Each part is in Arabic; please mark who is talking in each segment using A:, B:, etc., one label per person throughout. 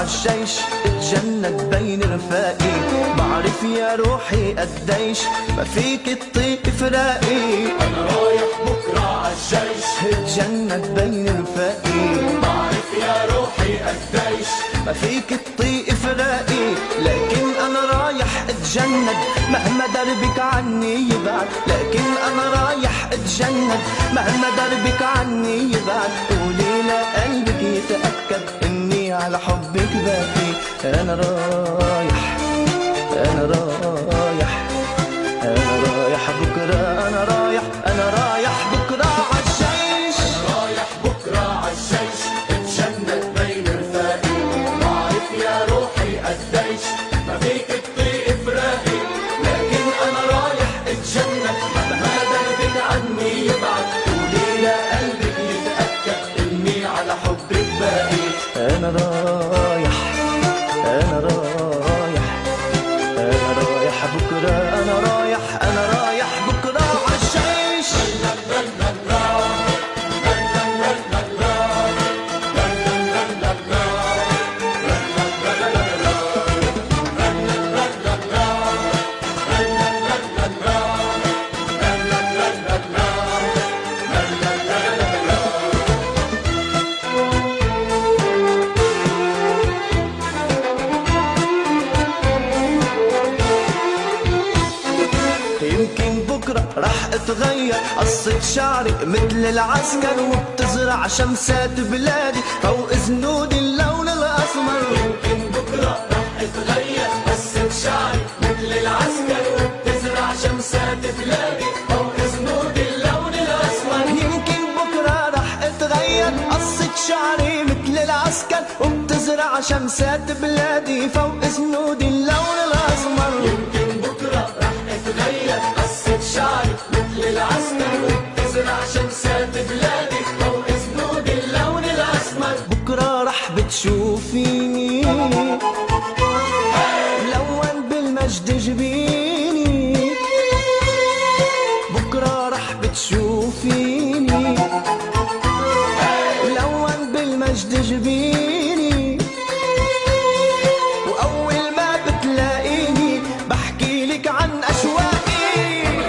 A: عالشيش اتجند بين رفاقي، بعرف يا روحي قديش ما فيك تطيق فراقي.
B: أنا رايح بكرة عالجيش
A: اتجند بين رفاقي،
B: بعرف يا روحي قديش
A: ما فيك تطيق فراقي. لكن أنا رايح اتجند مهما دربك عني يبعد، لكن أنا رايح اتجند مهما دربك عني يبعد. قولي لقلبك يتأكد إني على حبك باقي. أنا رايح أنا رايح أنا رايح بكرة، أنا رايح بكرة عالجيش.
B: أنا رايح بكرة عالجيش اتجند بين رفاقي، بعرف يا روحي قديش ما فيك تطيق فراقي. لكن أنا رايح اتجند مهما دربك عني يبعد. قولي لقلبك يتأكد إني على حبك باقي.
A: أنا رايح أنا رايح أنا رايح بكرة، أنا رايح بكرة عالجيش. يمكن بكرة رح اتغير قصة شعري مثل العسكر، وبتزرع شمسات بلادي فوق زنود اللون الأسمر.
B: يمكن بكرة رح اتغير قصة شعري مثل العسكر، وبتزرع شمسات بلادي فوق زنود اللون الأسمر.
A: يمكن بكرة رح اتغير قصة شعري مثل العسكر، وبتزرع شمسات بلادي فوق زنود اللون الأسمر.
B: يمكن بكرة رح اتغير قصة شعري مثل العسكر، وبتزرع شمسات بلادي فوق زنود اللون الأسمر.
A: بكرة رح بتشوفيني ملون بالمجد جبيني، بكرة رح بتشوفيني ملون بالمجد جبيني. وأول ما بتلاقيني بحكي لك عن أشواقي.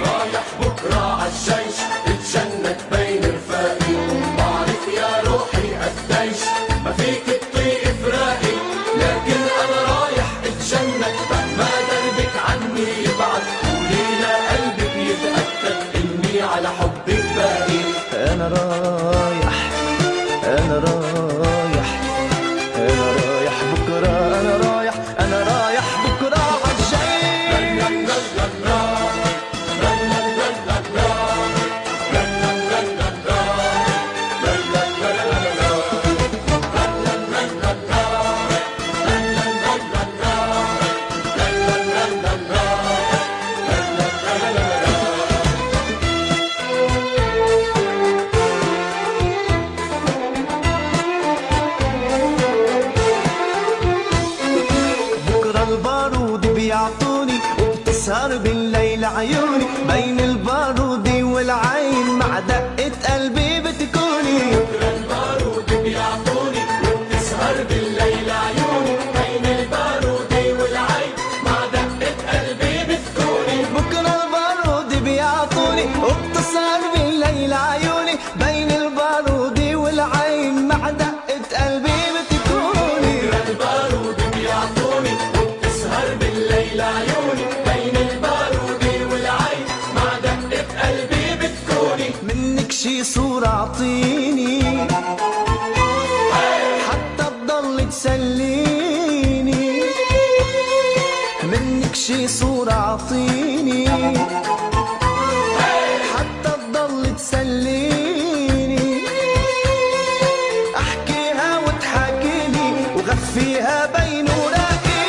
B: رايح بكرة عالجيش اتجند بين رفاقي، بعرف يا روحي قديش ما فيك تطيق فراقي. لكن أنا رايح اتجند مهما دربك عني يبعد. قولي لقلبك يتأكد إني على حبك باقي.
A: أنا رايح أنا رايح أنا رايح بكرة، أنا رايح بكرة عالجيش. بكرة البارود بيعطوني وبتسهر بالليل عيوني، بين البارود والعين مع دقة قلبي بتكوني.
B: بكرة البارود بيعطوني وبتسهر بالليل عيوني، بين البارود والعين مع دقة قلبي بتكوني.
A: بكرة البارود بيعطوني وبتسهر بالليل عيوني، بين البارود والعين مع دقة قلبي بتكوني.
B: بكرة البارود بيعطوني وبتسهر بالليل عيوني، بين البارود والعين مع دقة قلبي بتكوني.
A: منك شي صورة اعطيني حتى تضل تسليني، منك شي صورة اعطيني حتى تضل تسليني. احكيها وتحاكيني وغفيها بين وراقي.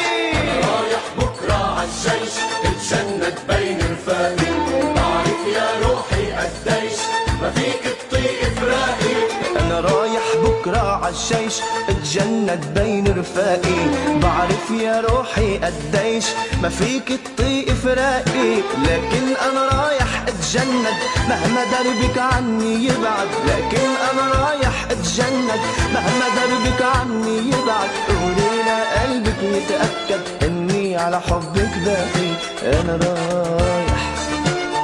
B: رايح بكرة عالجيش اتجند بين رفاقي، بعرف يا روحي قديش ما فيك تطيق فراقي.
A: أنا رايح بكرة عالشيش اتجند بين رفاقي، بعرف يا روحي قديش ما فيك تطيق فراقي. لكن أنا رايح اتجند مهما دربك عني يبعد، لكن أنا رايح اتجند مهما دربك عني يبعد. قولي على قلبك ويتأكد اني على حبك باقي. انا رايح،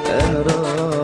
A: انا رايح.